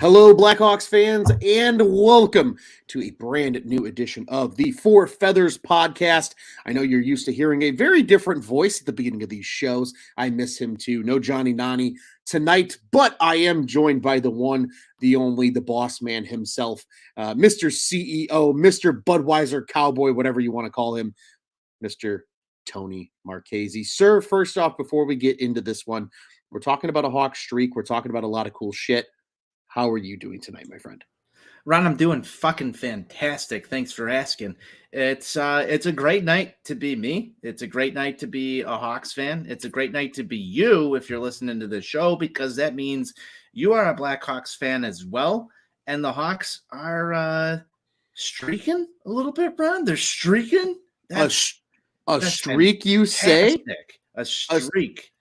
Hello, Blackhawks fans, and welcome to a brand new edition of the Four Feathers podcast. I know you're used to hearing a very different voice at the beginning of these shows. I miss him too. No Johnny Nani tonight, but I am joined by the one, the only, the boss man himself, Mr. CEO, Mr. Budweiser Cowboy, whatever you want to call him, Mr. Tony Marchese. Sir, first off, before we get into this one, we're talking about a Hawk streak. We're talking about a lot of cool shit. How are you doing tonight, my friend? Ron, I'm doing fucking fantastic. Thanks for asking. It's a great night to be me. It's a great night to be a Hawks fan. It's a great night to be you if you're listening to the show, because that means you are a Blackhawks fan as well. And the Hawks are streaking a little bit, Ron. They're streaking. A streak, you say? A streak.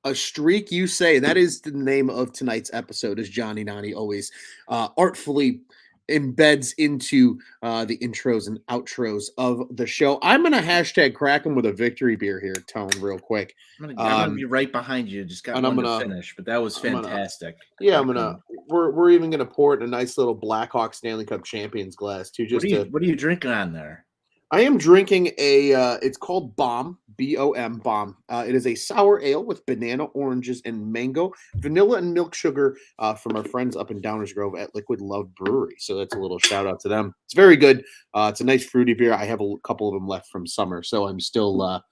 A streak, you say. That is the name of tonight's episode, as Johnny Nani always artfully embeds into the intros and outros of the show. I'm going to hashtag crack him with a victory beer here, Tone, real quick. I'm gonna be right behind you. Just got one to finish, but that was fantastic. We're even going to pour it in a nice little Blackhawk Stanley Cup champions glass, too. What are you drinking on there? I am drinking it's called Bomb, B-O-M, Bomb. It is a sour ale with banana, oranges, and mango, vanilla, and milk sugar from our friends up in Downers Grove at Liquid Love Brewery. So that's a little shout out to them. It's very good. It's a nice fruity beer. I have a couple of them left from summer, so I'm still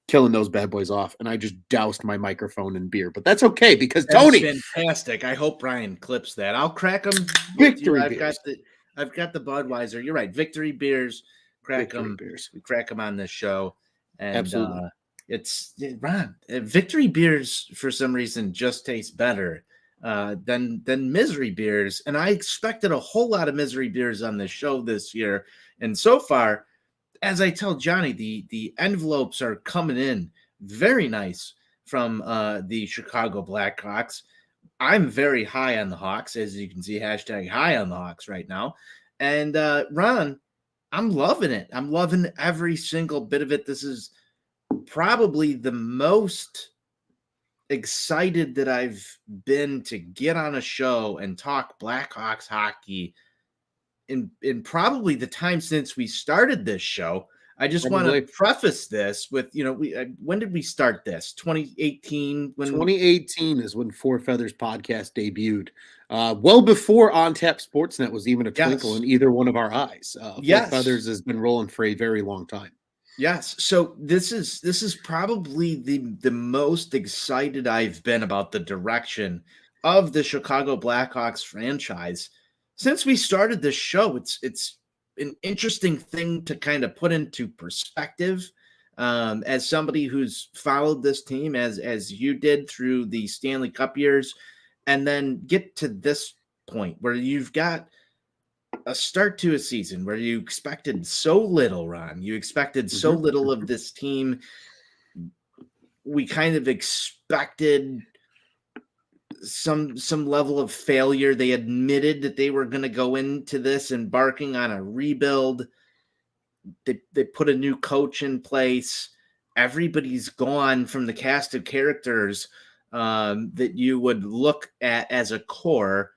killing those bad boys off. And I just doused my microphone in beer, but that's okay because Tony. That's fantastic. I hope Brian clips that. I'll crack them. Victory beers. I've got the Budweiser. You're right. Victory beers. We crack them on this show, and absolutely, it's Ron. Victory beers for some reason just taste better than misery beers, and I expected a whole lot of misery beers on this show this year, and so far, as I tell Johnny, the envelopes are coming in very nice from the Chicago Blackhawks. I'm very high on the Hawks, as you can see, hashtag high on the Hawks right now, and Ron. I'm loving it. I'm loving every single bit of it. This is probably the most excited that I've been to get on a show and talk Blackhawks hockey in probably the time since we started this show. I just want to preface this with, when did we start this? 2018? 2018 is when Four Feathers podcast debuted. Well before On Tap Sportsnet was even a twinkle in either one of our eyes. Four Feathers has been rolling for a very long time. Yes. So this is probably the most excited I've been about the direction of the Chicago Blackhawks franchise since we started this show. It's an interesting thing to kind of put into perspective as somebody who's followed this team as you did through the Stanley Cup years, and then get to this point where you've got a start to a season where you expected so little, Ron. You expected so little of this team. We kind of expected some level of failure. They admitted that they were going to go into this embarking on a rebuild. They put a new coach in place. Everybody's gone from the cast of characters that you would look at as a core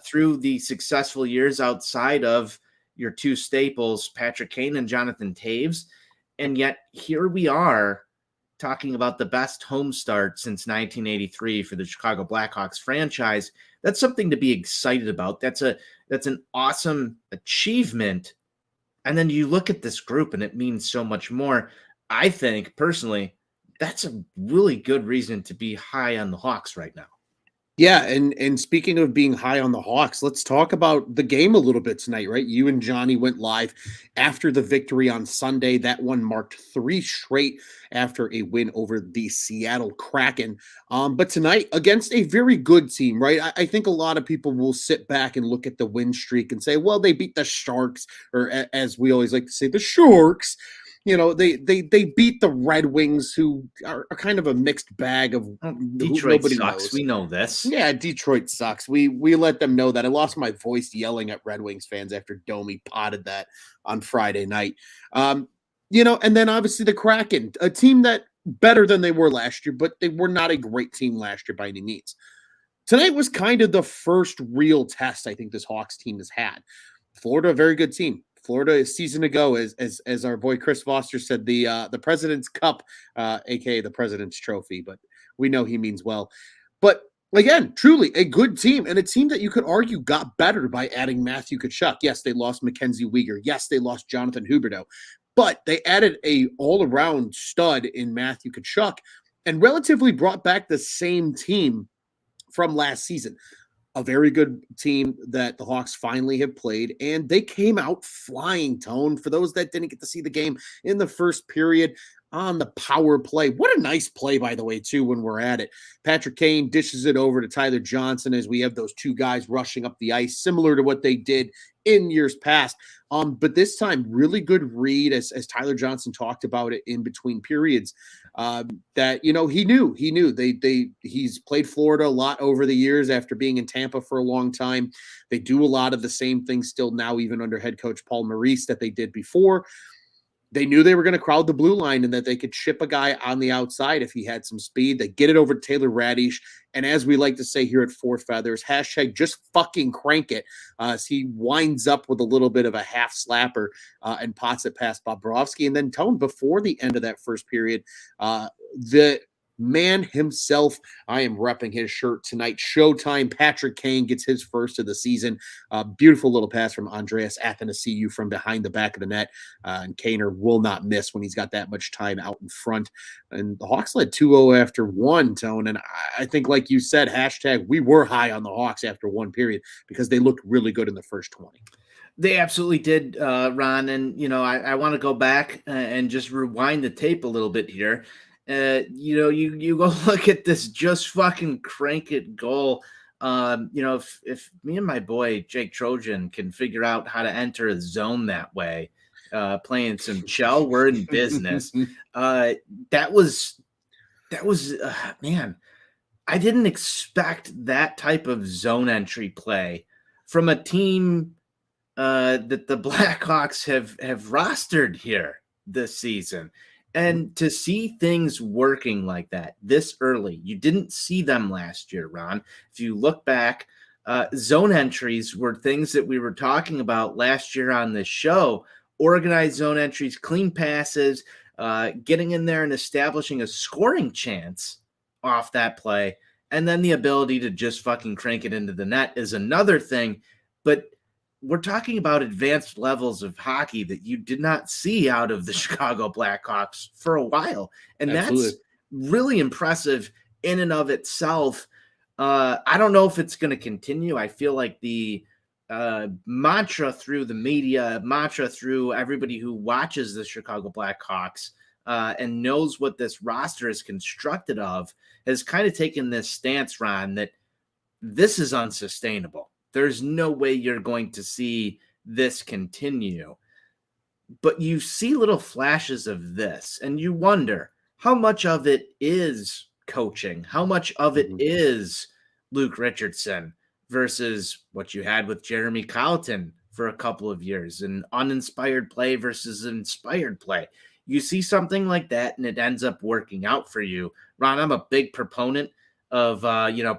through the successful years outside of your two staples, Patrick Kane and Jonathan Taves. And yet here we are talking about the best home start since 1983 for the Chicago Blackhawks franchise. That's something to be excited about. That's an awesome achievement. And then you look at this group and it means so much more. I think personally, that's a really good reason to be high on the Hawks right now. Yeah, and speaking of being high on the Hawks, let's talk about the game a little bit tonight, right? You and Johnny went live after the victory on Sunday. That one marked 3 straight after a win over the Seattle Kraken. But tonight, against a very good team, right? I think a lot of people will sit back and look at the win streak and say, well, they beat the Sharks, or as we always like to say, the Sharks. They beat the Red Wings, who are kind of a mixed bag of Detroit nobody sucks. Knows. We know this. Yeah, Detroit sucks. We let them know that. I lost my voice yelling at Red Wings fans after Domi potted that on Friday night. And then obviously the Kraken, a team that better than they were last year, but they were not a great team last year by any means. tonight was kind of the first real test I think this Hawks team has had. Florida, a very good team. Florida a season ago, as our boy Chris Foster said, the President's Cup, aka the President's Trophy, but we know he means well. But again, truly a good team, and a team that you could argue got better by adding Matthew Tkachuk. Yes, they lost Mackenzie Weegar. Yes, they lost Jonathan Huberdeau, but they added a all-around stud in Matthew Tkachuk and relatively brought back the same team from last season. A very good team that the Hawks finally have played, and they came out flying, Tone. For those that didn't get to see the game in the first period, on the power play. What a nice play, by the way, too, when we're at it. Patrick Kane dishes it over to Tyler Johnson as we have those two guys rushing up the ice, similar to what they did in years past. But this time, really good read, as Tyler Johnson talked about it in between periods. That he's played Florida a lot over the years after being in Tampa for a long time. They do a lot of the same things still now, even under head coach Paul Maurice, that they did before. They knew they were going to crowd the blue line and that they could chip a guy on the outside if he had some speed. They get it over to Taylor Radish. And as we like to say here at Four Feathers, hashtag just fucking crank it. As he winds up with a little bit of a half slapper and pots it past Bobrovsky. And then Tone, before the end of that first period, the man himself, I am repping his shirt tonight. Showtime. Patrick Kane gets his first of the season. Beautiful little pass from Andreas Athanasiou from behind the back of the net. And Kaner will not miss when he's got that much time out in front. And the Hawks led 2-0 after one, Tone. And I think, like you said, hashtag we were high on the Hawks after one period because they looked really good in the first 20. They absolutely did, Ron. And, I want to go back and just rewind the tape a little bit here. You go look at this just fucking crank it goal. If me and my boy Jake Trojan can figure out how to enter a zone that way, playing some shell, we're in business. That was man. I didn't expect that type of zone entry play from a team that the Blackhawks have rostered here this season. And to see things working like that this early, you didn't see them last year, Ron. If you look back, zone entries were things that we were talking about last year on this show. Organized zone entries, clean passes, getting in there and establishing a scoring chance off that play. And then the ability to just fucking crank it into the net is another thing. But we're talking about advanced levels of hockey that you did not see out of the Chicago Blackhawks for a while. And Absolutely. That's really impressive in and of itself. I don't know if it's going to continue. I feel like the mantra through the media, mantra through everybody who watches the Chicago Blackhawks and knows what this roster is constructed of has kind of taken this stance, Ron, that this is unsustainable. There's no way you're going to see this continue. But you see little flashes of this, and you wonder how much of it is coaching, how much of it is Luke Richardson versus what you had with Jeremy Colleton for a couple of years, an uninspired play versus an inspired play. You see something like that, and it ends up working out for you. Ron, I'm a big proponent of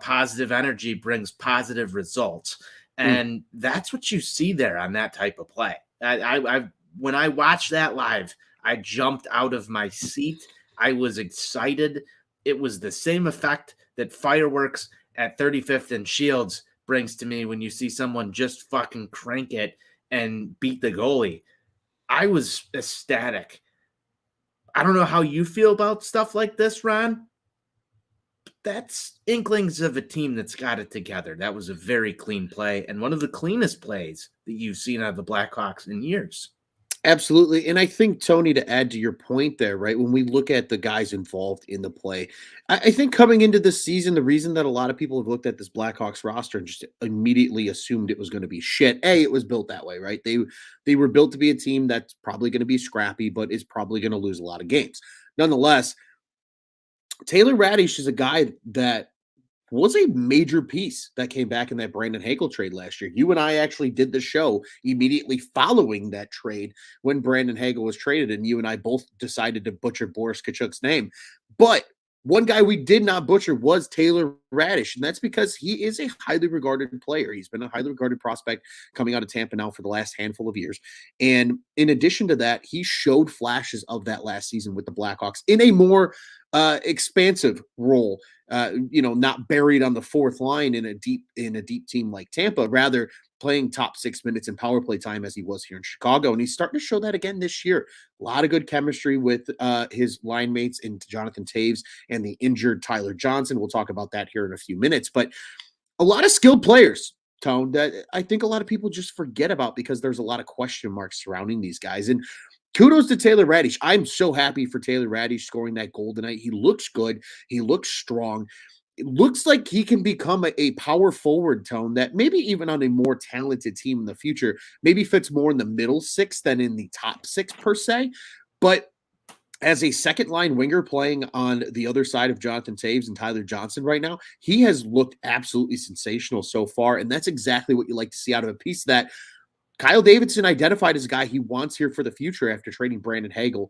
positive energy brings positive results, and that's what you see there on that type of play. I when I watched that live, I jumped out of my seat. I was excited. It was the same effect that fireworks at 35th and Shields brings to me when you see someone just fucking crank it and beat the goalie. I was ecstatic. I don't know how you feel about stuff like this, Ron. That's inklings of a team that's got it together. That was a very clean play and one of the cleanest plays that you've seen out of the Blackhawks in years. Absolutely. And I think, Tony, to add to your point there, right, when we look at the guys involved in the play, I think coming into this season, the reason that a lot of people have looked at this Blackhawks roster and just immediately assumed it was going to be shit. It was built that way, right? They were built to be a team that's probably going to be scrappy, but is probably going to lose a lot of games. Nonetheless, Taylor Radish is a guy that was a major piece that came back in that Brandon Hagel trade last year. You and I actually did the show immediately following that trade when Brandon Hagel was traded, and you and I both decided to butcher Boris Kachuk's name. But One guy we did not butcher was Taylor Radish, and that's because he is a highly regarded player. He's been a highly regarded prospect coming out of Tampa now for the last handful of years. And in addition to that, he showed flashes of that last season with the Blackhawks in a more expansive role. Not buried on the fourth line in a deep team like Tampa, rather playing top 6 minutes in power play time as he was here in Chicago. And he's starting to show that again this year. A lot of good chemistry with his line mates in Jonathan Taves and the injured Tyler Johnson. We'll talk about that here in a few minutes. But a lot of skilled players, Tone, that I think a lot of people just forget about because there's a lot of question marks surrounding these guys. And kudos to Taylor Radish. I'm so happy for Taylor Radish scoring that goal tonight. He looks good. He looks strong. It looks like he can become a power forward, Tone, that maybe even on a more talented team in the future, maybe fits more in the middle six than in the top six per se. But as a second line winger playing on the other side of Jonathan Taves and Tyler Johnson right now, he has looked absolutely sensational so far. And that's exactly what you like to see out of a piece that Kyle Davidson identified as a guy he wants here for the future after trading Brandon Hagel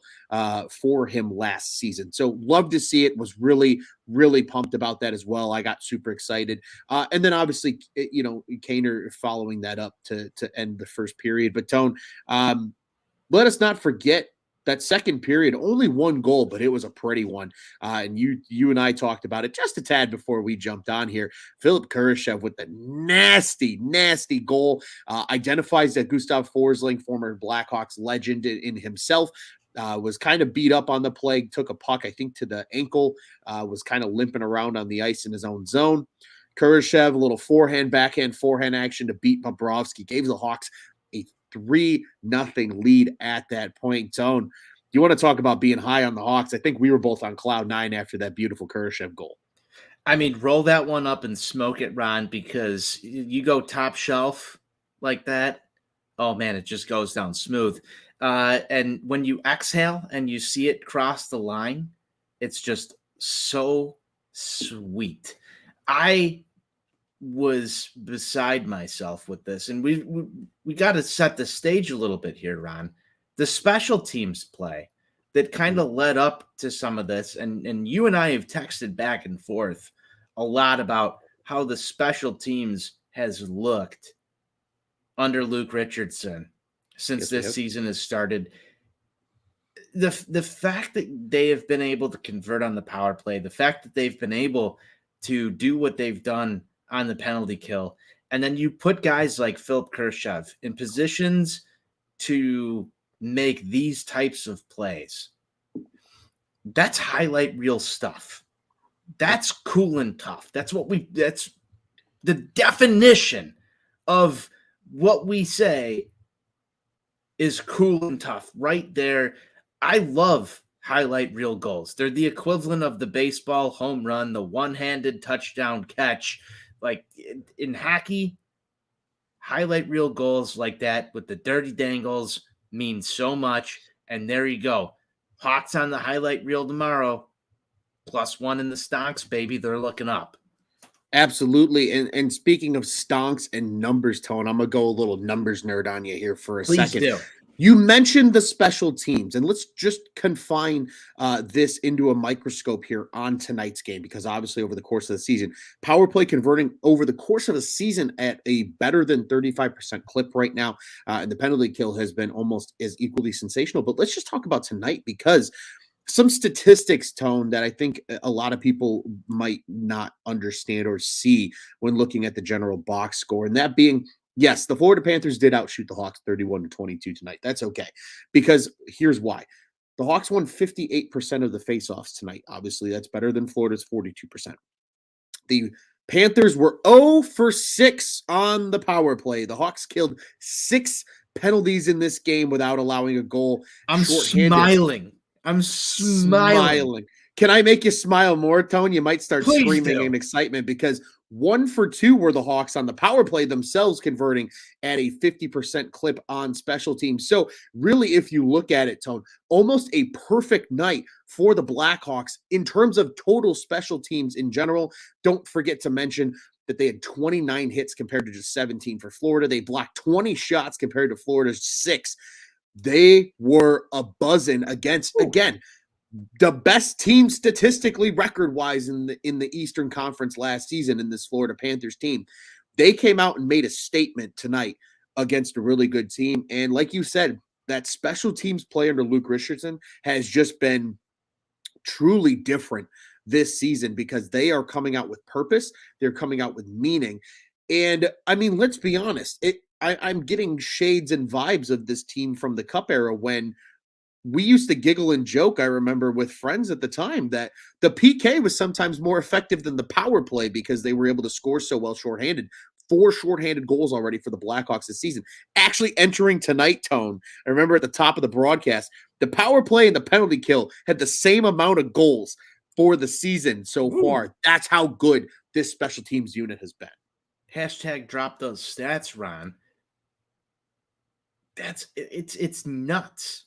for him last season. So love to see it. Was really, really pumped about that as well. I got super excited. And then obviously, Kaner following that up to end the first period. But Tone, let us not forget that second period, only one goal, but it was a pretty one. And you and I talked about it just a tad before we jumped on here. Philip Kurashev with the nasty, nasty goal, identifies that Gustav Forsling, former Blackhawks legend in himself, was kind of beat up on the play, took a puck, I think, to the ankle, was kind of limping around on the ice in his own zone. Kurashev, a little backhand forehand action to beat Bobrovsky, gave the Hawks a 3-0 lead at that point. Tone, you want to talk about being high on the Hawks? I think we were both on cloud 9 after that beautiful Kurashev goal. I mean, roll that one up and smoke it, Ron, because you go top shelf like that. Oh man, it just goes down smooth. And when you exhale and you see it cross the line, it's just so sweet. I was beside myself with this, and we got to set the stage a little bit here, Ron. The special teams play that kind of led up to some of this, and you and I have texted back and forth a lot about how the special teams has looked under Luke Richardson since this season has started. The fact that they have been able to convert on the power play, the fact that they've been able to do what they've done on the penalty kill, and then you put guys like Philip Kurashev in positions to make these types of plays. That's highlight reel stuff. That's cool and tough. That's the definition of what we say is cool and tough right there. I love highlight reel goals. They're the equivalent of the baseball home run, the one-handed touchdown catch. Like in hockey, highlight reel goals like that with the dirty dangles mean so much. And there you go. Hawks on the highlight reel tomorrow. +1 in the stonks, baby. They're looking up. Absolutely. And speaking of stonks and numbers, Tone, I'm going to go a little numbers nerd on you here for a Please second. do. You mentioned the special teams, and let's just confine this into a microscope here on tonight's game, because obviously over the course of the season, power play converting over the course of a season at a better than 35% clip right now, and the penalty kill has been almost as equally sensational. But let's just talk about tonight, because some statistics, Tone, that I think a lot of people might not understand or see when looking at the general box score, and that being, yes, the Florida Panthers did outshoot the Hawks 31-22 tonight. That's okay, because here's why. The Hawks won 58% of the faceoffs tonight. Obviously, that's better than Florida's 42%. The Panthers were 0 for 6 on the power play. The Hawks killed 6 penalties in this game without allowing a goal. I'm smiling. I'm smiling. Can I make you smile more, Tone? You might start Please screaming do. in excitement, because 1 for 2 were the Hawks on the power play themselves, converting at a 50% clip on special teams. So really, if you look at it, Tone, almost a perfect night for the Blackhawks in terms of total special teams in general. Don't forget to mention that they had 29 hits compared to just 17 for Florida. They blocked 20 shots compared to Florida's 6. They were a buzzing against, again, the best team statistically record-wise in the Eastern Conference last season in this Florida Panthers team. They came out and made a statement tonight against a really good team. And like you said, that special teams play under Luke Richardson has just been truly different this season because they are coming out with purpose. They're coming out with meaning. And I mean, let's be honest. I'm getting shades and vibes of this team from the Cup era when we used to giggle and joke, I remember, with friends at the time that the PK was sometimes more effective than the power play because they were able to score so well shorthanded. 4 shorthanded goals already for the Blackhawks this season. Actually entering tonight, Tone, I remember at the top of the broadcast, the power play and the penalty kill had the same amount of goals for the season so far. That's how good this special teams unit has been. Hashtag drop those stats, Ron. It's nuts.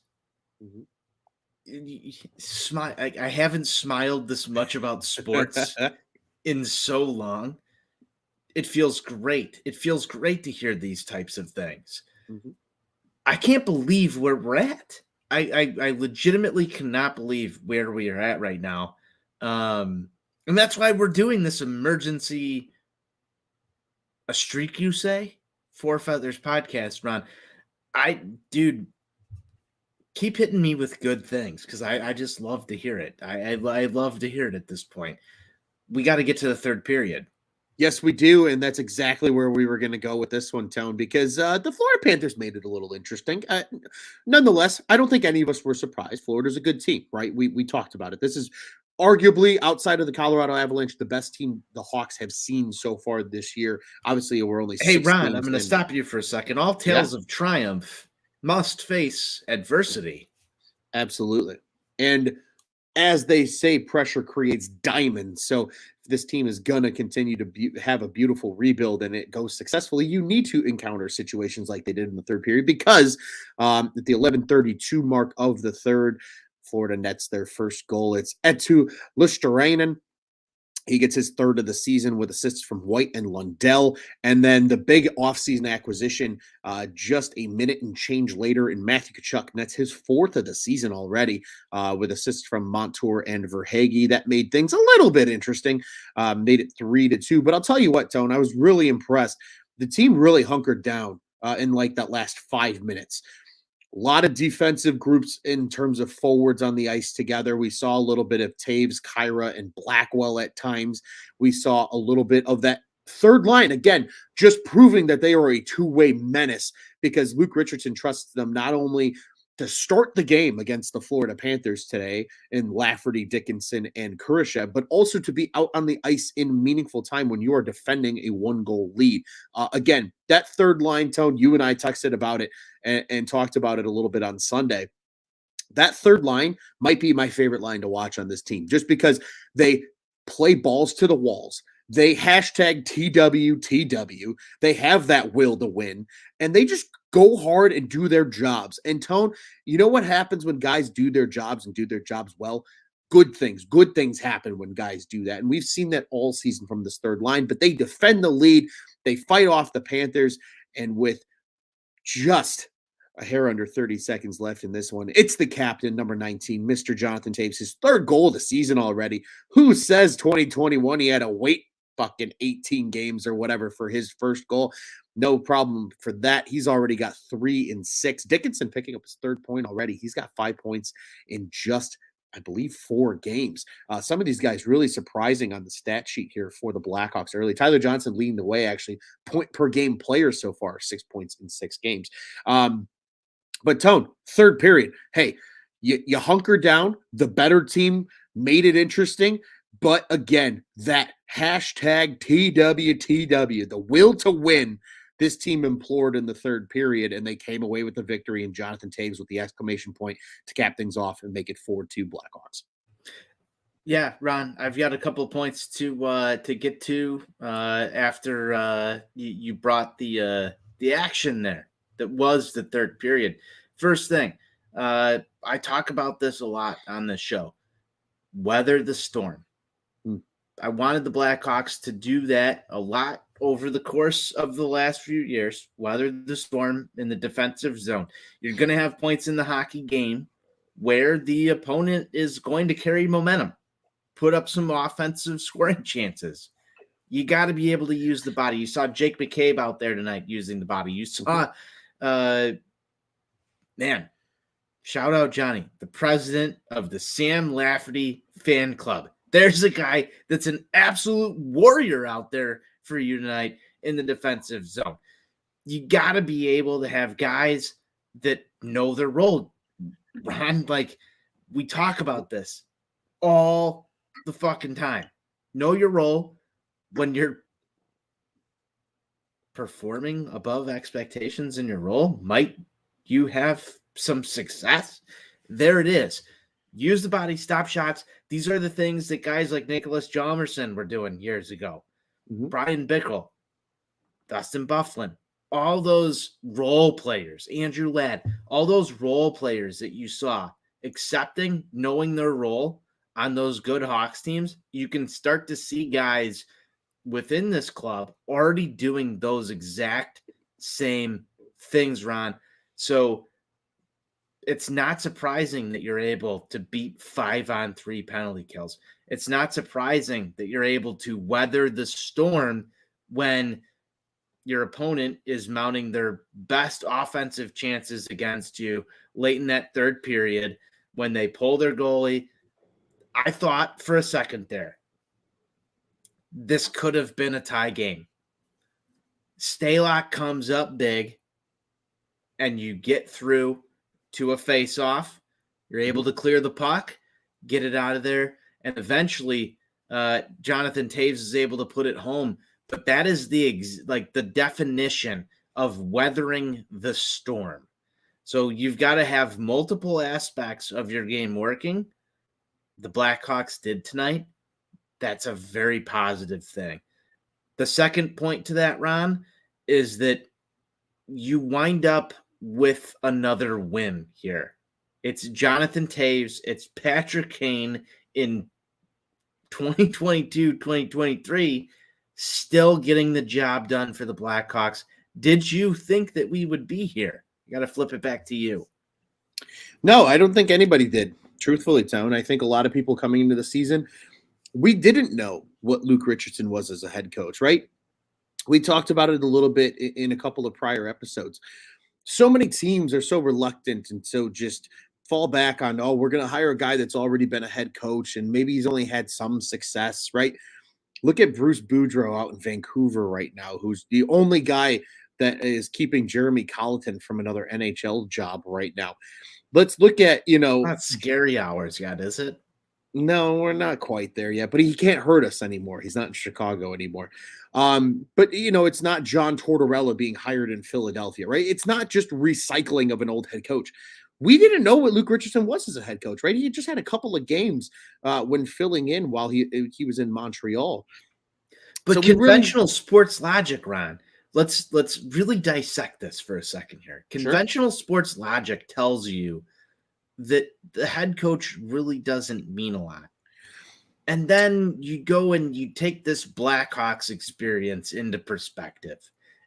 Smile. I haven't smiled this much about sports in so long. It feels great. It feels great to hear these types of things. I can't believe where we're at. I legitimately cannot believe where we are at right now. And that's why we're doing this emergency, a streak, you say? Four Feathers podcast, Ron. Dude, keep hitting me with good things because I just love to hear it. I love to hear it at this point. We got to get to the third period. Yes, we do, and that's exactly where we were going to go with this one, Tone, because the Florida Panthers made it a little interesting. Nonetheless, I don't think any of us were surprised. Florida's a good team, right? We talked about it. This is arguably, outside of the Colorado Avalanche, the best team the Hawks have seen so far this year. Obviously, we're only Hey, 6 Ron, games I'm going to in. stop you for a second. All tales of triumph must face adversity. Absolutely. And as they say, pressure creates diamonds. So if this team is going to continue to have a beautiful rebuild and it goes successfully, you need to encounter situations like they did in the third period because at the 11:32 mark of the third, Florida nets their first goal. It's Eetu Luostarinen. He gets his third of the season with assists from White and Lundell. And then the big offseason acquisition, just a minute and change later, in Matthew Tkachuk nets his fourth of the season already with assists from Montour and Verhaeghe. That made things a little bit interesting, made it 3-2. But I'll tell you what, Tone, I was really impressed. The team really hunkered down in like that last 5 minutes. A lot of defensive groups in terms of forwards on the ice together. We saw a little bit of Taves, Kyra, and Blackwell at times. We saw a little bit of that third line, again, just proving that they are a two-way menace because Luke Richardson trusts them not only to start the game against the Florida Panthers today in Lafferty, Dickinson, and Kurashev, but also to be out on the ice in meaningful time when you are defending a one-goal lead. Again, that third line, Tone, you and I texted about it and talked about it a little bit on Sunday. That third line might be my favorite line to watch on this team just because they play balls to the walls. They hashtag TWTW. They have that will to win, and they just go hard and do their jobs. And Tone, you know what happens when guys do their jobs and do their jobs well? Good things happen when guys do that. And we've seen that all season from this third line, but they defend the lead. They fight off the Panthers, and with just a hair under 30 seconds left in this one, it's the captain, number 19, Mr. Jonathan Taves, his third goal of the season already. Who says 2021 he had to wait fucking 18 games or whatever for his first goal? No problem for that. He's already got 3 in 6. Dickinson picking up his third point already. He's got 5 points in just, I believe, 4 games. Some of these guys really surprising on the stat sheet here for the Blackhawks early. Tyler Johnson leading the way, actually, point per game player so far, 6 points in 6 games. But Tone, third period. Hey, you hunker down. The better team made it interesting. But again, that hashtag TWTW, the will to win, this team implored in the third period, and they came away with the victory, and Jonathan Taves with the exclamation point to cap things off and make it 4-2 Blackhawks. Yeah, Ron, I've got a couple of points to get to after you brought the action there. That was the third period. First thing, I talk about this a lot on this show. Weather the storm. I wanted the Blackhawks to do that a lot over the course of the last few years. Weather the storm in the defensive zone. You're going to have points in the hockey game where the opponent is going to carry momentum, put up some offensive scoring chances. You got to be able to use the body. You saw Jake McCabe out there tonight using the body. You saw, man, shout out Johnny, the president of the Sam Lafferty fan club. There's a guy that's an absolute warrior out there for you tonight in the defensive zone. You got to be able to have guys that know their role. Ron, like, we talk about this all the fucking time. Know your role. When you're performing above expectations in your role, might you have some success? There it is. Use the body, stop shots. These are the things that guys like Nicholas Jalmerson were doing years ago. Brian Bickle, Dustin Bufflin, all those role players, Andrew Ladd, all those role players that you saw accepting, knowing their role on those good Hawks teams, you can start to see guys within this club already doing those exact same things, Ron. So it's not surprising that you're able to beat 5-on-3 penalty kills. It's not surprising that you're able to weather the storm when your opponent is mounting their best offensive chances against you late in that third period when they pull their goalie. I thought for a second there, this could have been a tie game. Stalock comes up big, and you get through to a face-off. You're able to clear the puck, get it out of there, and eventually Jonathan Taves is able to put it home. But that is the definition of weathering the storm. So you've got to have multiple aspects of your game working. The Blackhawks did tonight. That's a very positive thing. The second point to that, Ron, is that you wind up with another win here. It's Jonathan Taves. It's Patrick Kane in 2022, 2023, still getting the job done for the Blackhawks. Did you think that we would be here? I got to flip it back to you. No, I don't think anybody did, truthfully, Tone. I think a lot of people coming into the season, we didn't know what Luke Richardson was as a head coach, right? We talked about it a little bit in a couple of prior episodes. So many teams are so reluctant and so just fall back on, oh, we're going to hire a guy that's already been a head coach and maybe he's only had some success, right? Look at Bruce Boudreau out in Vancouver right now, who's the only guy that is keeping Jeremy Colleton from another NHL job right now. Let's look at, Not scary hours yet, is it? No, we're not quite there yet, but he can't hurt us anymore. He's not in Chicago anymore. But it's not John Tortorella being hired in Philadelphia, right? It's not just recycling of an old head coach. We didn't know what Luke Richardson was as a head coach, right? He just had a couple of games when filling in while he was in Montreal. But so conventional sports logic, Ron, let's really dissect this for a second here. Conventional sports logic tells you that the head coach really doesn't mean a lot. And then you go and you take this Blackhawks experience into perspective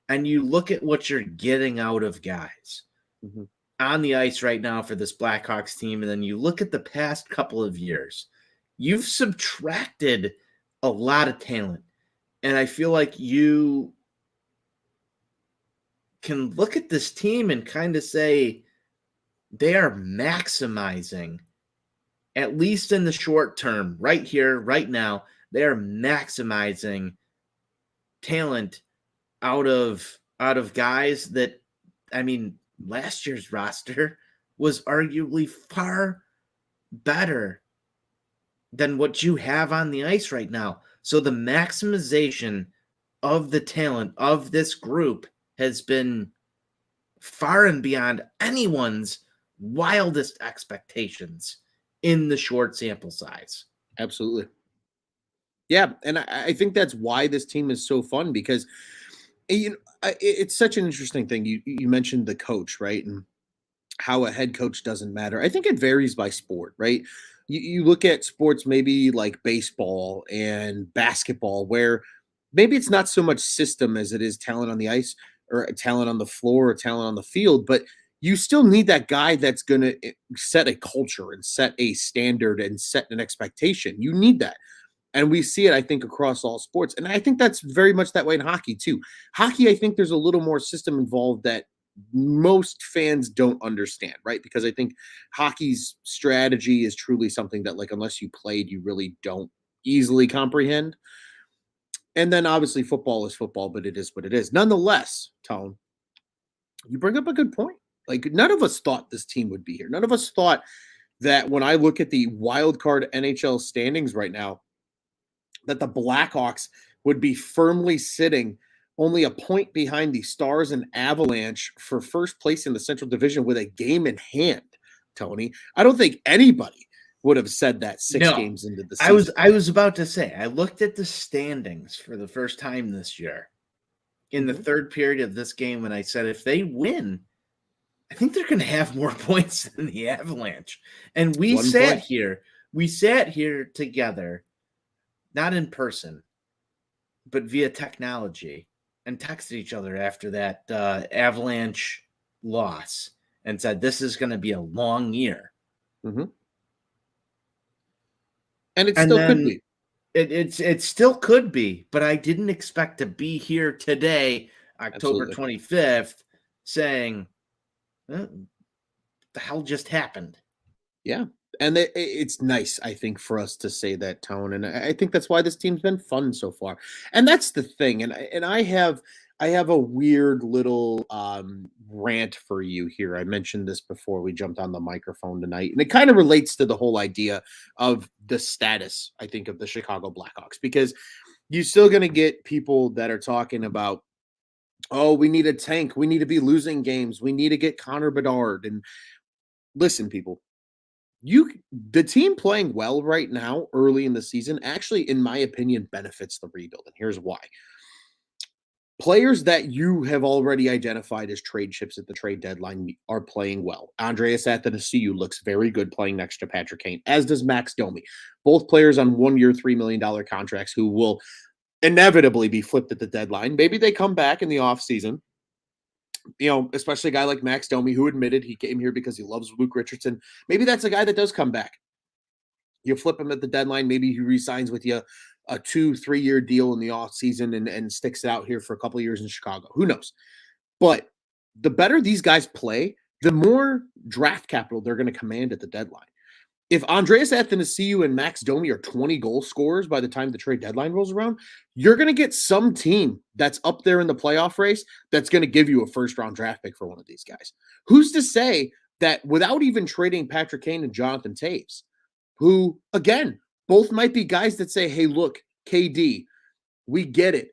and you look at what you're getting out of guys on the ice right now for this Blackhawks team. And then you look at the past couple of years, you've subtracted a lot of talent. And I feel like you can look at this team and kind of say, they are maximizing, at least in the short term, right here, right now, they are maximizing talent out of guys that, I mean, last year's roster was arguably far better than what you have on the ice right now. So the maximization of the talent of this group has been far and beyond anyone's wildest expectations in the short sample size. Absolutely. Yeah, and I think that's why this team is so fun, because it's such an interesting thing. You mentioned the coach, right? And how a head coach doesn't matter. I think it varies by sport, right? You look at sports maybe like baseball and basketball, where maybe it's not so much system as it is talent on the ice or talent on the floor or talent on the field, but you still need that guy that's going to set a culture and set a standard and set an expectation. You need that. And we see it, I think, across all sports. And I think that's very much that way in hockey, too. Hockey, I think there's a little more system involved that most fans don't understand, right? Because I think hockey's strategy is truly something that, like, unless you played, you really don't easily comprehend. And then obviously football is football, but it is what it is. Nonetheless, Tone, you bring up a good point. Like, none of us thought this team would be here. None of us thought that when I look at the wild card NHL standings right now, that the Blackhawks would be firmly sitting only a point behind the Stars and Avalanche for first place in the Central Division with a game in hand, Tony. I don't think anybody would have said that six games into the season. I was about to say, I looked at the standings for the first time this year in the third period of this game, and I said, if they win, I think they're going to have more points than the Avalanche. And we sat here together, not in person, but via technology, and texted each other after that Avalanche loss and said, this is going to be a long year. Mm-hmm. And it still could be. It still could be, but I didn't expect to be here today, October 25th, saying, the hell just happened? Yeah. And it's nice, I think, for us to say that, Tone. And I think that's why this team's been fun so far. And that's the thing. And I have a weird little rant for you here. I mentioned this before we jumped on the microphone tonight. And it kind of relates to the whole idea of the status, I think, of the Chicago Blackhawks. Because you're still going to get people that are talking about, oh, we need a tank. We need to be losing games. We need to get Connor Bedard. And listen, people. The team playing well right now early in the season actually, in my opinion, benefits the rebuild. And here's why. Players that you have already identified as trade chips at the trade deadline are playing well. Andreas Athanasiou looks very good playing next to Patrick Kane, as does Max Domi. Both players on 1 year, $3 million contracts who will inevitably be flipped at the deadline. Maybe they come back in the offseason. Especially a guy like Max Domi, who admitted he came here because he loves Luke Richardson. Maybe that's a guy that does come back. You flip him at the deadline. Maybe he re-signs with you a 2-3 year deal in the offseason and sticks it out here for a couple of years in Chicago. Who knows? But the better these guys play, the more draft capital they're going to command at the deadline. If Andreas Athanasiou and Max Domi are 20 goal scorers by the time the trade deadline rolls around, you're going to get some team that's up there in the playoff race that's going to give you a first-round draft pick for one of these guys. Who's to say that without even trading Patrick Kane and Jonathan Toews, who, again, both might be guys that say, hey, look, KD, we get it.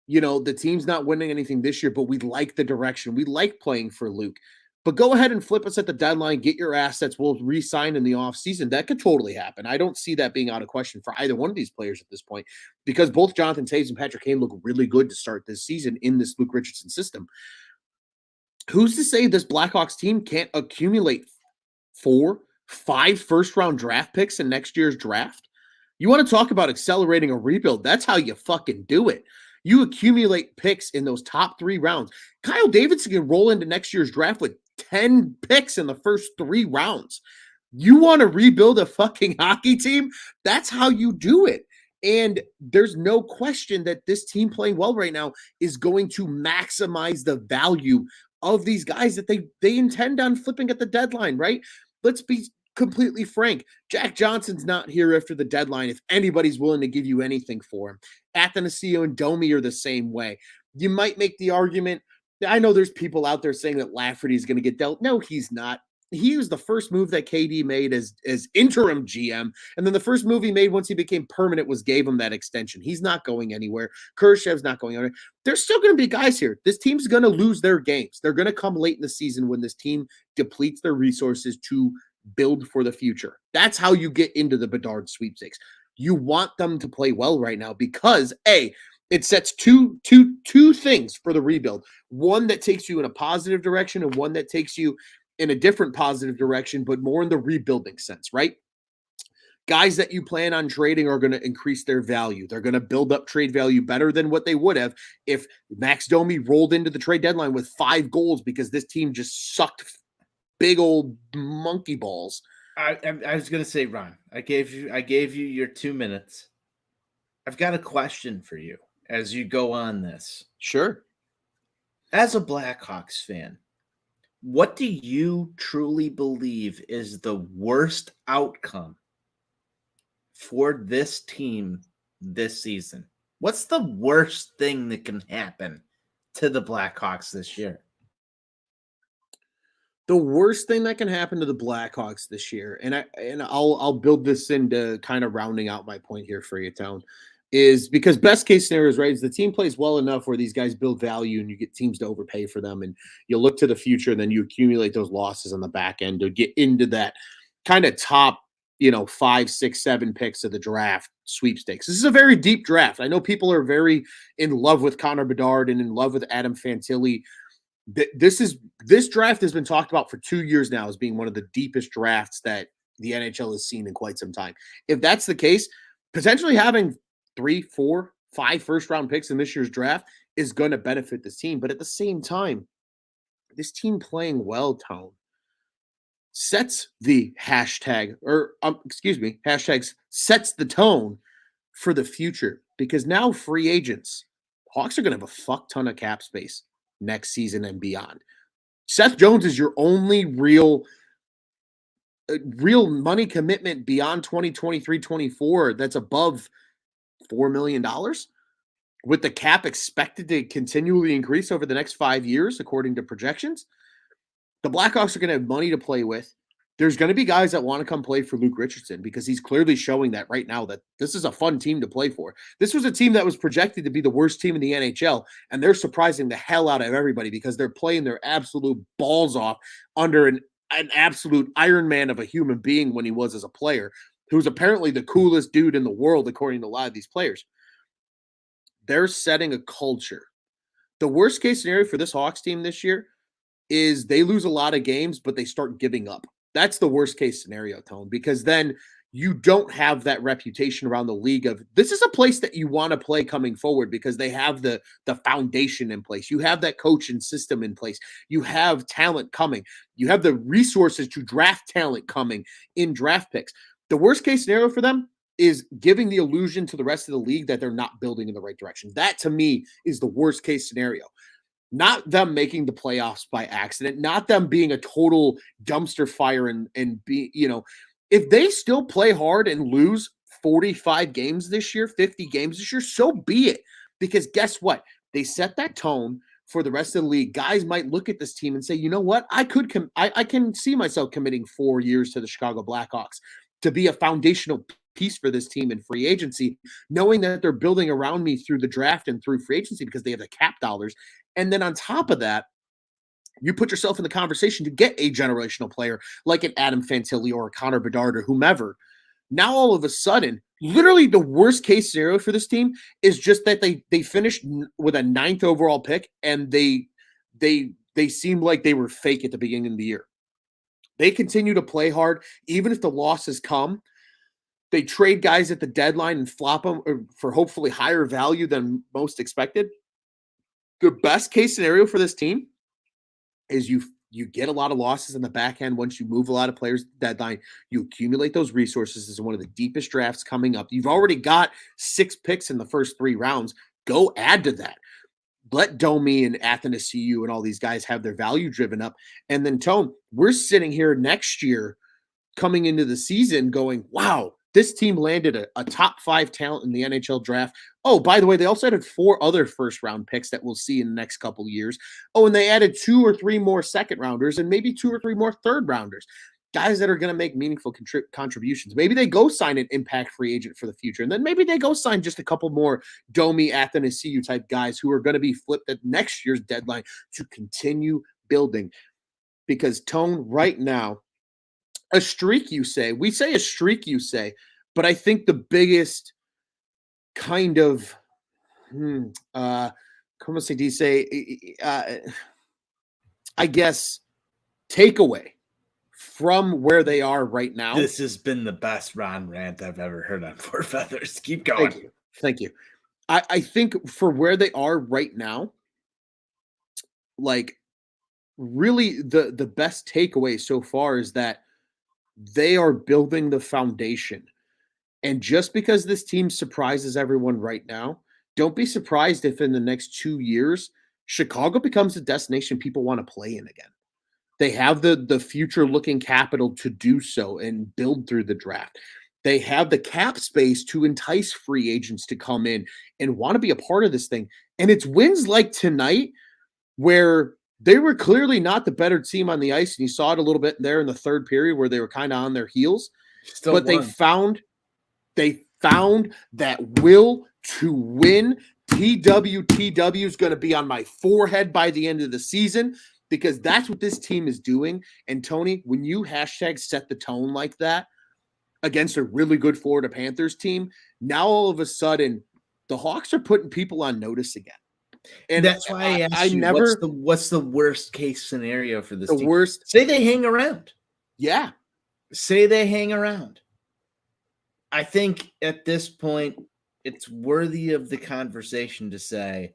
The team's not winning anything this year, but we like the direction. We like playing for Luke. But go ahead and flip us at the deadline, get your assets, we'll re-sign in the offseason. That could totally happen. I don't see that being out of question for either one of these players at this point because both Jonathan Toews and Patrick Kane look really good to start this season in this Luke Richardson system. Who's to say this Blackhawks team can't accumulate 4-5 first-round draft picks in next year's draft? You want to talk about accelerating a rebuild? That's how you fucking do it. You accumulate picks in those top 3 rounds. Kyle Davidson can roll into next year's draft with 10 picks in the first 3 rounds. You want to rebuild a fucking hockey team? That's how you do it. And there's no question that this team playing well right now is going to maximize the value of these guys that they intend on flipping at the deadline, right? Let's be completely frank. Jack Johnson's not here after the deadline if anybody's willing to give you anything for him. Athanasiou and Domi are the same way. You might make the argument, I know there's people out there saying that Lafferty's going to get dealt. No, he's not. He was the first move that KD made as interim GM. And then the first move he made once he became permanent was gave him that extension. He's not going anywhere. Kurshev's not going anywhere. There's still going to be guys here. This team's going to lose their games. They're going to come late in the season when this team depletes their resources to build for the future. That's how you get into the Bedard sweepstakes. You want them to play well right now because it sets two things for the rebuild. One that takes you in a positive direction and one that takes you in a different positive direction, but more in the rebuilding sense, right? Guys that you plan on trading are going to increase their value. They're going to build up trade value better than what they would have if Max Domi rolled into the trade deadline with 5 goals because this team just sucked big old monkey balls. I was gonna say, Ron, I gave you your 2 minutes. I've got a question for you as you go on this. Sure. As a Blackhawks fan, what do you truly believe is the worst outcome for this team this season? What's the worst thing that can happen to the Blackhawks this year? The worst thing that can happen to the Blackhawks this year, and I'll build this into kind of rounding out my point here for you, Town, is because best case scenario is right is the team plays well enough where these guys build value and you get teams to overpay for them, and you look to the future, and then you accumulate those losses on the back end to get into that kind of top, 5, 6, 7 picks of the draft sweepstakes. This is a very deep draft. I know people are very in love with Connor Bedard and in love with Adam Fantilli. This draft has been talked about for 2 years now as being one of the deepest drafts that the NHL has seen in quite some time. If that's the case, potentially having 3, 4, 5 first round picks in this year's draft is going to benefit this team. But at the same time, this team playing well, Tone, sets the hashtags sets the tone for the future because now free agents, Hawks are going to have a fuck ton of cap space next season and beyond. Seth Jones is your only real money commitment beyond 2023-24 that's above $4 million, with the cap expected to continually increase over the next 5 years, according to projections. The Blackhawks are going to have money to play with. There's going to be guys that want to come play for Luke Richardson because he's clearly showing that right now that this is a fun team to play for. This was a team that was projected to be the worst team in the NHL, and they're surprising the hell out of everybody because they're playing their absolute balls off under an absolute Iron Man of a human being when he was as a player, who's apparently the coolest dude in the world, according to a lot of these players. They're setting a culture. The worst case scenario for this Hawks team this year is they lose a lot of games, but they start giving up. That's the worst case scenario, Tone, because then you don't have that reputation around the league of this is a place that you want to play coming forward because they have the foundation in place. You have that coach and system in place. You have talent coming. You have the resources to draft talent coming in draft picks. The worst case scenario for them is giving the illusion to the rest of the league that they're not building in the right direction. That to me is the worst case scenario. Not them making the playoffs by accident, not them being a total dumpster fire and be, if they still play hard and lose 45 games this year, 50 games this year, so be it. Because guess what? They set that tone for the rest of the league. Guys might look at this team and say, you know what? I can see myself committing 4 years to the Chicago Blackhawks to be a foundational piece for this team in free agency, knowing that they're building around me through the draft and through free agency because they have the cap dollars. And then on top of that, you put yourself in the conversation to get a generational player like an Adam Fantilli or a Connor Bedard or whomever. Now, all of a sudden, literally the worst case scenario for this team is just that they finished with a 9th overall pick and they seemed like they were fake at the beginning of the year. They continue to play hard, even if the losses come. They trade guys at the deadline and flop them for hopefully higher value than most expected. The best case scenario for this team is you get a lot of losses in the back end once you move a lot of players to the deadline. You accumulate those resources. This is one of the deepest drafts coming up. You've already got 6 picks in the first 3 rounds. Go add to that. Let Domi and Athanasiou and all these guys have their value driven up. And then, Tone, we're sitting here next year coming into the season going, wow, this team landed a top 5 talent in the NHL draft. Oh, by the way, they also added 4 other first round picks that we'll see in the next couple of years. Oh, and they added 2 or 3 more second rounders and maybe 2 or 3 more third rounders. Guys that are going to make meaningful contributions. Maybe they go sign an impact free agent for the future. And then maybe they go sign just a couple more Domi, Athanasiou type guys who are going to be flipped at next year's deadline to continue building. Because, Tone, right now, a streak, you say. We say a streak, you say. But I think the biggest kind of, como se dice, I guess, takeaway from where they are right now. This has been the best Ron rant I've ever heard on Four Feathers. Keep going. Thank you. I think for where they are right now, like, really the best takeaway so far is that they are building the foundation. And just because this team surprises everyone right now, don't be surprised if in the next 2 years, Chicago becomes a destination people want to play in again. They have the future looking capital to do so and build through the draft. They have the cap space to entice free agents to come in and want to be a part of this thing. And it's wins like tonight where they were clearly not the better team on the ice. And you saw it a little bit there in the third period where they were kind of on their heels, Still but won. they found that will to win. TWTW is going to be on my forehead by the end of the season because that's what this team is doing. And Tony, when you hashtag set the tone like that against a really good Florida Panthers team, now all of a sudden the Hawks are putting people on notice again. And that's why I asked you, never what's the worst case scenario for this the team? worst. Say they hang around. Yeah. Say they hang around. I think at this point, it's worthy of the conversation to say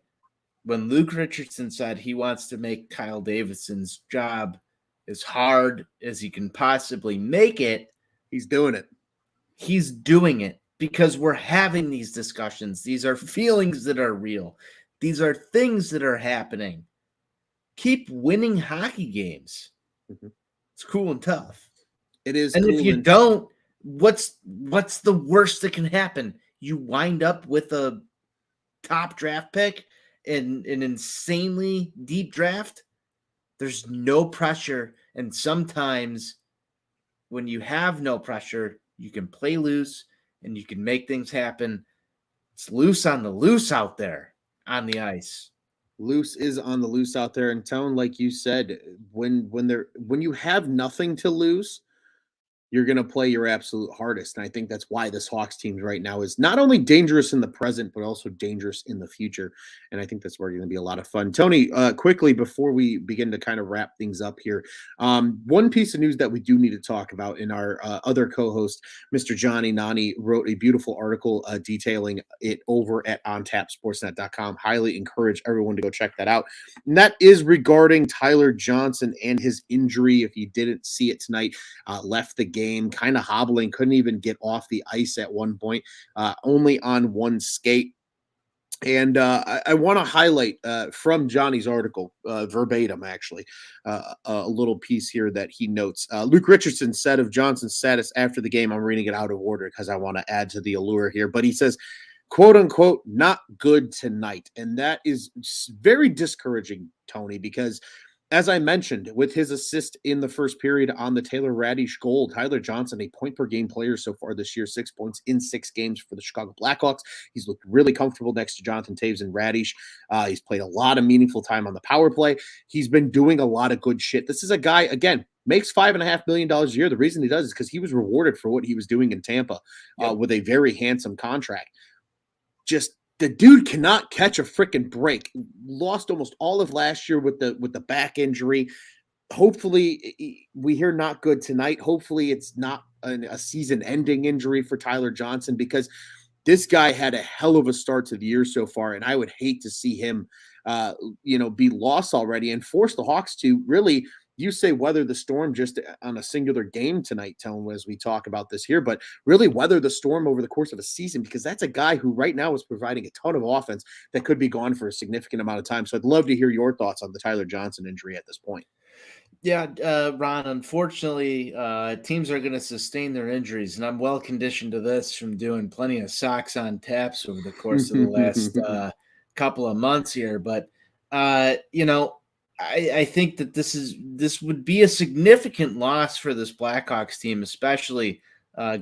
when Luke Richardson said he wants to make Kyle Davidson's job as hard as he can possibly make it, he's doing it. He's doing it because we're having these discussions. These are feelings that are real. These are things that are happening. Keep winning hockey games. Mm-hmm. It's cool and tough. It is. And cool if you don't, what's the worst that can happen? You wind up with a top draft pick in an insanely deep draft. There's no pressure. And sometimes when you have no pressure, you can play loose and you can make things happen. It's loose on the loose out there on the ice. Loose is on the loose out there. And Tone, like you said, when you have nothing to lose, you're going to play your absolute hardest. And I think that's why this Hawks team right now is not only dangerous in the present, but also dangerous in the future. And I think that's where going to be a lot of fun. Tony, quickly, before we begin to kind of wrap things up here, one piece of news that we do need to talk about in our other co-host, Mr. Johnny Nani, wrote a beautiful article detailing it over at ontapsportsnet.com. Highly encourage everyone to go check that out. And that is regarding Tyler Johnson and his injury. If you didn't see it tonight, left the game, kind of hobbling, couldn't even get off the ice at one point, only on one skate. And I want to highlight from Johnny's article, verbatim, actually, a little piece here that he notes. Luke Richardson said of Johnson's status after the game, I'm reading it out of order because I want to add to the allure here, but he says, quote unquote, not good tonight. And that is very discouraging, Tony, because as I mentioned, with his assist in the first period on the Taylor Radish goal, Tyler Johnson, a point per game player so far this year, 6 points in 6 games for the Chicago Blackhawks. He's looked really comfortable next to Jonathan Toews and Radish. He's played a lot of meaningful time on the power play. He's been doing a lot of good shit. This is a guy, again, makes $5.5 million a year. The reason he does is because he was rewarded for what he was doing in Tampa with a very handsome contract. Just the dude cannot catch a freaking break. Lost almost all of last year with the back injury. Hopefully, we hear not good tonight. Hopefully, it's not a season-ending injury for Tyler Johnson because this guy had a hell of a start to the year so far, and I would hate to see him, be lost already and force the Hawks to really. You say weather the storm just on a singular game tonight, Tone, as we talk about this here, but really weather the storm over the course of a season because that's a guy who right now is providing a ton of offense that could be gone for a significant amount of time. So I'd love to hear your thoughts on the Tyler Johnson injury at this point. Yeah, Ron, unfortunately, teams are going to sustain their injuries, and I'm well conditioned to this from doing plenty of socks on taps over the course of the last couple of months here. But, I think that this would be a significant loss for this Blackhawks team, especially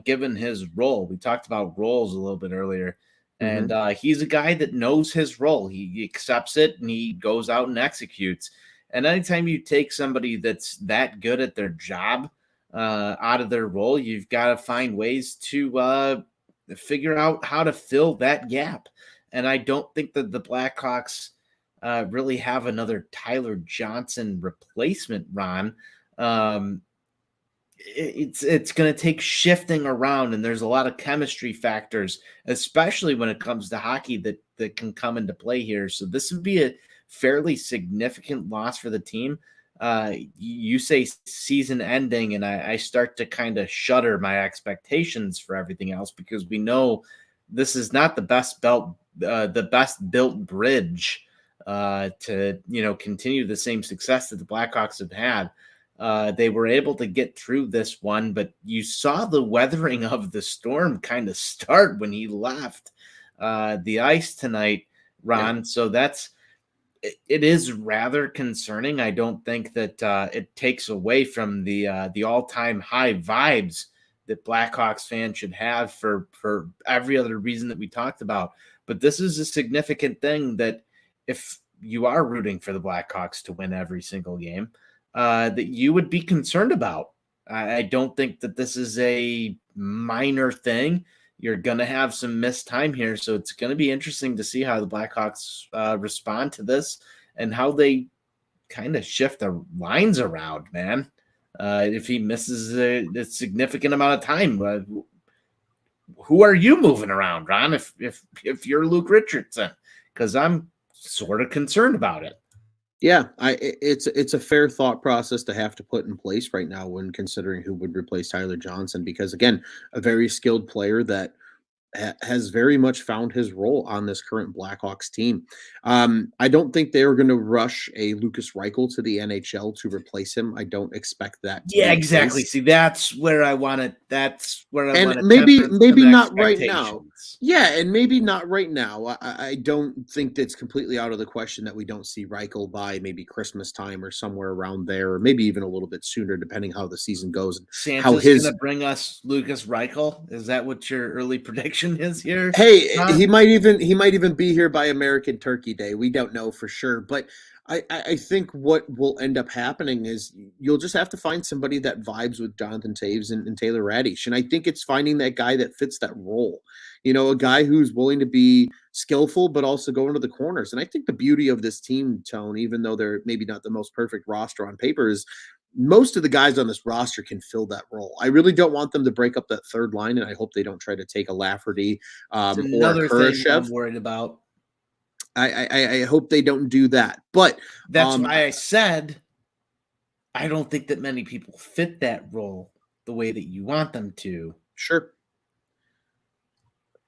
given his role. We talked about roles a little bit earlier, and he's a guy that knows his role. He accepts it, and he goes out and executes. And anytime you take somebody that's that good at their job out of their role, you've got to find ways to figure out how to fill that gap. And I don't think that the Blackhawks really have another Tyler Johnson replacement, Ron. It's going to take shifting around, and there's a lot of chemistry factors, especially when it comes to hockey that can come into play here. So this would be a fairly significant loss for the team. You say season ending, and I start to kind of shudder my expectations for everything else, because we know this is not the best built bridge to continue the same success that the Blackhawks have had. They were able to get through this one, but you saw the weathering of the storm kind of start when he left the ice tonight, Ron. Yeah. So it is rather concerning. I don't think that it takes away from the all-time high vibes that Blackhawks fans should have for every other reason that we talked about. But this is a significant thing that if you are rooting for the Blackhawks to win every single game, that you would be concerned about. I don't think that this is a minor thing. You're going to have some missed time here. So it's going to be interesting to see how the Blackhawks respond to this and how they kind of shift the lines around, man. If he misses a significant amount of time, who are you moving around, Ron? If you're Luke Richardson, because I'm sort of concerned about it. Yeah, it's a fair thought process to have to put in place right now when considering who would replace Tyler Johnson, because again, a very skilled player that has very much found his role on this current Blackhawks team. I don't think they are going to rush a Lucas Reichel to the NHL to replace him. I don't expect that to Yeah, be the exactly. case. See, that's where I want to. That's where I And want to maybe temper maybe some not right now. expectations. Yeah, and maybe not right now. I don't think that's completely out of the question that we don't see Reichel by maybe Christmas time or somewhere around there, or maybe even a little bit sooner, depending how the season goes and how Santa's his. gonna bring us Lucas Reichel. Is that what your early prediction is here, Hey, Ron? he might even be here by American Turkey Day. We don't know for sure, but I think what will end up happening is you'll just have to find somebody that vibes with Jonathan Taves and Taylor Radish, and I think it's finding that guy that fits that role. A guy who's willing to be skillful but also go into the corners. And I think the beauty of this team, Tone, even though they're maybe not the most perfect roster on paper, is most of the guys on this roster can fill that role. I really don't want them to break up that third line, and I hope they don't try to take a Lafferty It's or a another thing that Kurashev. I'm worried about. I hope they don't do that. But That's why I said I don't think that many people fit that role the way that you want them to. sure.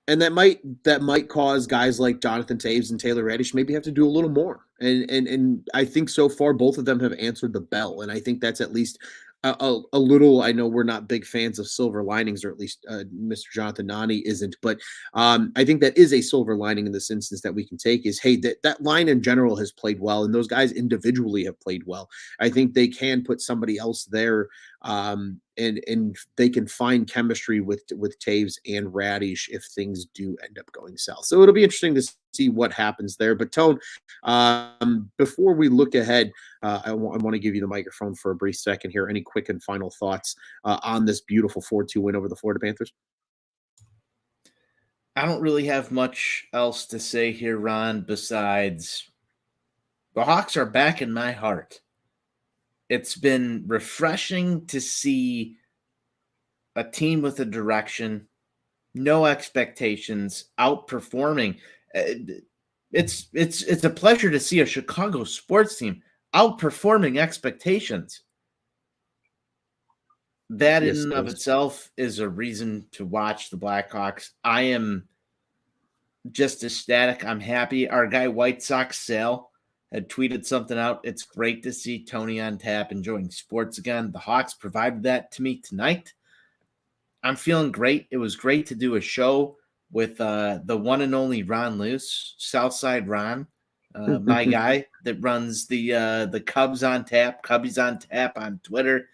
And that might cause guys like Jonathan Taves and Taylor Radish maybe have to do a little more. And I think so far both of them have answered the bell, and I think that's at least a little. I know we're not big fans of silver linings, or at least Mr. Jonathan Nani isn't, but I think that is a silver lining in this instance that we can take is, hey, that line in general has played well, and those guys individually have played well. I think they can put somebody else there, and they can find chemistry with Taves and Radish if things do end up going south. So it'll be interesting to see what happens there. But Tone, before we look ahead, I want to give you the microphone for a brief second here. Any quick and final thoughts on this beautiful 4-2 win over the Florida Panthers? I don't really have much else to say here, Ron, besides the Hawks are back in my heart. It's been refreshing to see a team with a direction, no expectations, outperforming. It's a pleasure to see a Chicago sports team outperforming expectations. That in Yes, and it of is. itself is a reason to watch the Blackhawks. I am just ecstatic. I'm happy. Our guy White Sox Sale had tweeted something out. It's great to see Tony on tap enjoying sports again. The Hawks provided that to me tonight. I'm feeling great. It was great to do a show with the one and only Ron Luce, Southside Ron, my guy that runs the Cubs on tap, Cubbies on tap on Twitter.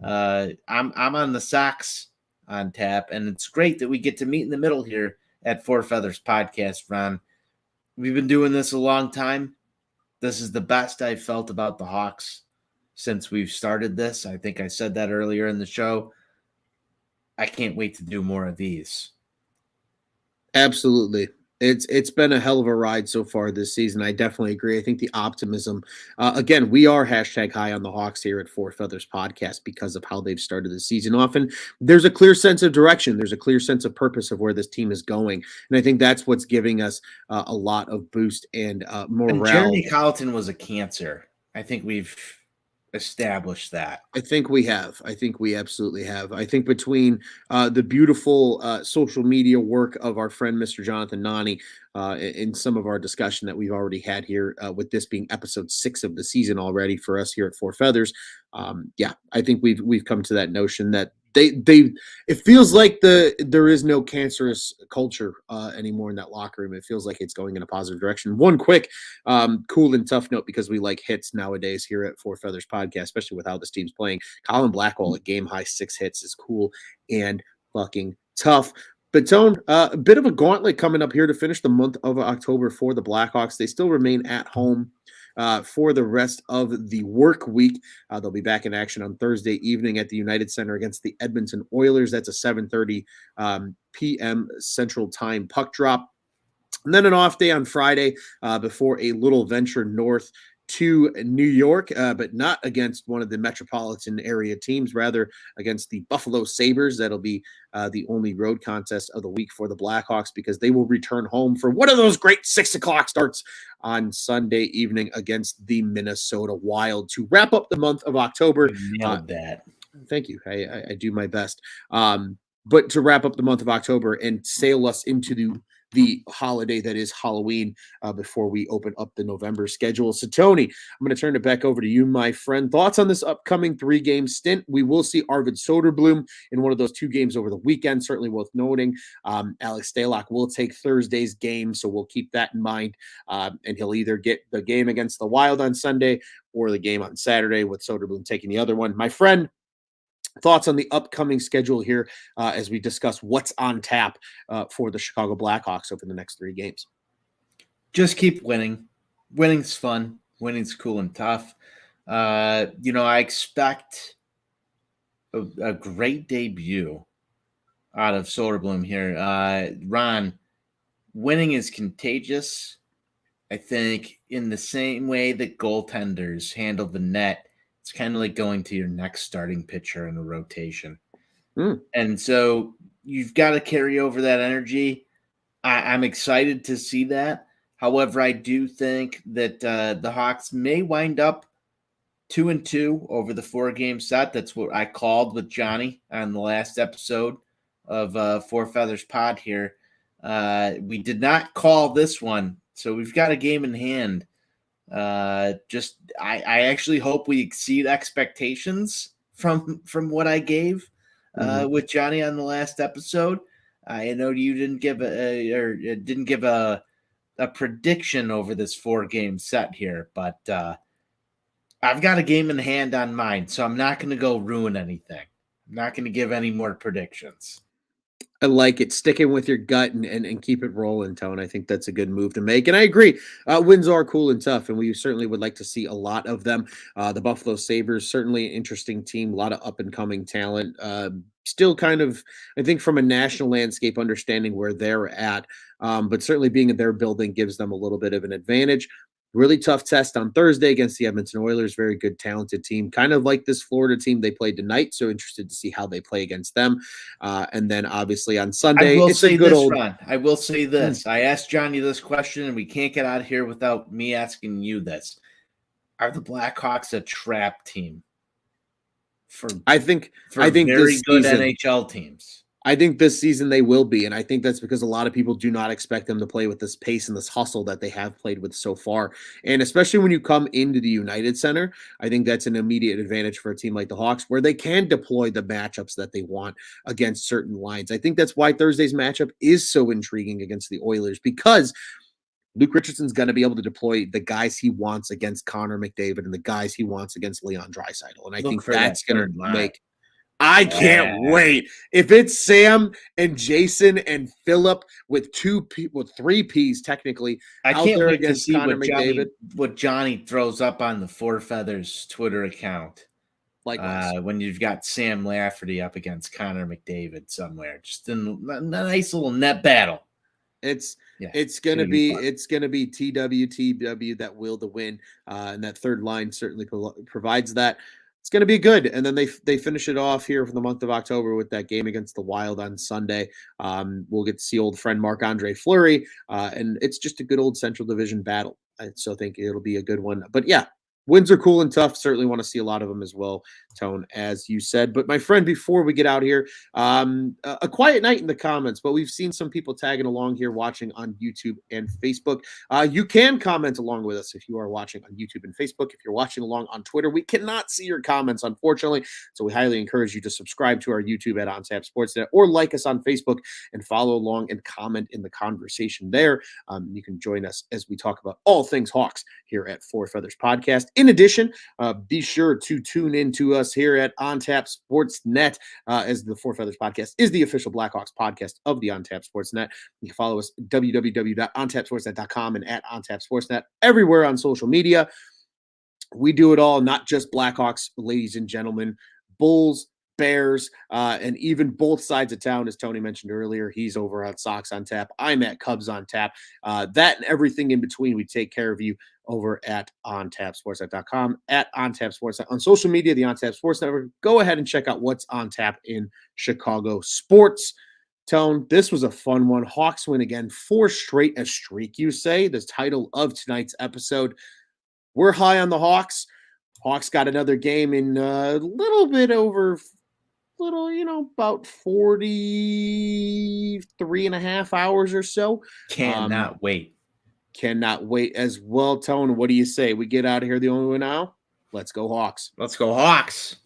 I'm on the Sox on tap, and it's great that we get to meet in the middle here at Four Feathers Podcast, Ron. We've been doing this a long time. This is the best I've felt about the Hawks since we've started this. I think I said that earlier in the show. I can't wait to do more of these. Absolutely. It's been a hell of a ride so far this season. I definitely agree. I think the optimism, again, we are hashtag high on the Hawks here at Four Feathers Podcast because of how they've started the season off. And there's a clear sense of direction. There's a clear sense of purpose of where this team is going. And I think that's what's giving us a lot of boost and And morale. Jeremy Colleton was a cancer. I think we've established that. I think we have. I think we absolutely have. I think between the beautiful social media work of our friend Mr. Jonathan Nani in some of our discussion that we've already had here, with this being episode 6 of the season already for us here at Four Feathers, yeah, I think we've come to that notion that they it feels like there is no cancerous culture anymore in that locker room. It feels like it's going in a positive direction. One quick cool and tough note, because we like hits nowadays here at Four Feathers Podcast, especially with how this team's playing. Colin Blackwell at game high 6 hits is cool and fucking tough. But Tone, a bit of a gauntlet coming up here to finish the month of October for the Blackhawks. They still remain at home for the rest of the work week. They'll be back in action on Thursday evening at the United Center against the Edmonton Oilers. That's a 7:30 p.m. Central Time puck drop. And then an off day on Friday before a little venture north to New York, but not against one of the metropolitan area teams, rather against the Buffalo Sabres. That'll be the only road contest of the week for the Blackhawks, because they will return home for one of those great 6 o'clock starts on Sunday evening against the Minnesota Wild to wrap up the month of October. You nailed that. Thank you. I do my best. But to wrap up the month of October and sail us into the holiday that is Halloween before we open up the November schedule. So, Tony, I'm going to turn it back over to you, my friend. Thoughts on this upcoming 3-game stint? We will see Arvid Soderblom in one of those 2 games over the weekend, certainly worth noting. Alex Stalock will take Thursday's game, so we'll keep that in mind. And he'll either get the game against the Wild on Sunday or the game on Saturday, with Soderblom taking the other one. My friend, thoughts on the upcoming schedule here as we discuss what's on tap for the Chicago Blackhawks over the next 3 games. Just keep winning. Winning's fun. Winning's cool and tough. I expect a great debut out of Soderblom here. Ron, winning is contagious. I think in the same way that goaltenders handle the net, it's kind of like going to your next starting pitcher in a rotation. And so you've got to carry over that energy. I'm excited to see that. However, I do think that the Hawks may wind up 2-2 over the 4-game set. That's what I called with Johnny on the last episode of Four Feathers Pod here. We did not call this one, so we've got a game in hand. I actually hope we exceed expectations from what I gave with Johnny on the last episode. I know you didn't give a prediction over this 4-game set here, but I've got a game in hand on mine, so I'm not going to go ruin anything. I'm not going to give any more predictions. I like it. Sticking with your gut and keep it rolling, Tone. I think that's a good move to make. And I agree. Wins are cool and tough, and we certainly would like to see a lot of them. The Buffalo Sabres, certainly an interesting team, a lot of up-and-coming talent. Still kind of, I think, from a national landscape, understanding where they're at. But certainly being in their building gives them a little bit of an advantage. Really tough test on Thursday against the Edmonton Oilers. Very good, talented team. Kind of like this Florida team they played tonight. So interested to see how they play against them. And then obviously on Sunday, it's a good old. Ron, I will say this. I asked Johnny this question, and we can't get out of here without me asking you this. Are the Blackhawks a trap team? I think very good NHL teams. I think this season they will be, and I think that's because a lot of people do not expect them to play with this pace and this hustle that they have played with so far. And especially when you come into the United Center, I think that's an immediate advantage for a team like the Hawks, where they can deploy the matchups that they want against certain lines. I think that's why Thursday's matchup is so intriguing against the Oilers, because Luke Richardson's going to be able to deploy the guys he wants against Connor McDavid and the guys he wants against Leon Draisaitl. And I think that's going to make... I can't wait. If it's Sam and Jason and Phillip with 3 Ps technically, I can't wait to see what Johnny throws up on the Four Feathers Twitter account. When you've got Sam Lafferty up against Connor McDavid somewhere, just in a nice little net battle. It's gonna be TW that will the win, and that third line certainly provides that. It's going to be good. And then they finish it off here for the month of October with that game against the Wild on Sunday. We'll get to see old friend Marc-Andre Fleury, and it's just a good old Central Division battle. I still think it'll be a good one. But yeah, Wins are cool and tough. Certainly want to see a lot of them as well, Tone, as you said. But my friend, before we get out here, a quiet night in the comments, but we've seen some people tagging along here watching on YouTube and Facebook. You can comment along with us if you are watching on YouTube and Facebook. If you're watching along on Twitter, we cannot see your comments, unfortunately. So we highly encourage you to subscribe to our YouTube at OnTap Sportsnet or like us on Facebook and follow along and comment in the conversation there. You can join us as we talk about all things Hawks here at Four Feathers Podcast. In addition, be sure to tune in to us here at OnTap Sportsnet, as the Four Feathers Podcast is the official Blackhawks podcast of the OnTap Sportsnet. You can follow us www.ontapsportsnet.com and at OnTap Sportsnet everywhere on social media. We do it all, not just Blackhawks, ladies and gentlemen, Bulls, Bears, and even both sides of town, as Tony mentioned earlier. He's over at Sox on Tap. I'm at Cubs on Tap. That and everything in between, we take care of you over at ontapsportsnet.com, at OnTap Sportsnet. On social media, the OnTap Sports Network. Go ahead and check out what's on tap in Chicago sports. Tone, this was a fun one. Hawks win again, 4 straight, a streak, you say, the title of tonight's episode. We're high on the Hawks. Hawks got another game in a little bit over, about 43 and a half hours or so. Cannot wait. Cannot wait as well. Tone, what do you say? We get out of here the only way now? Let's go Hawks. Let's go Hawks.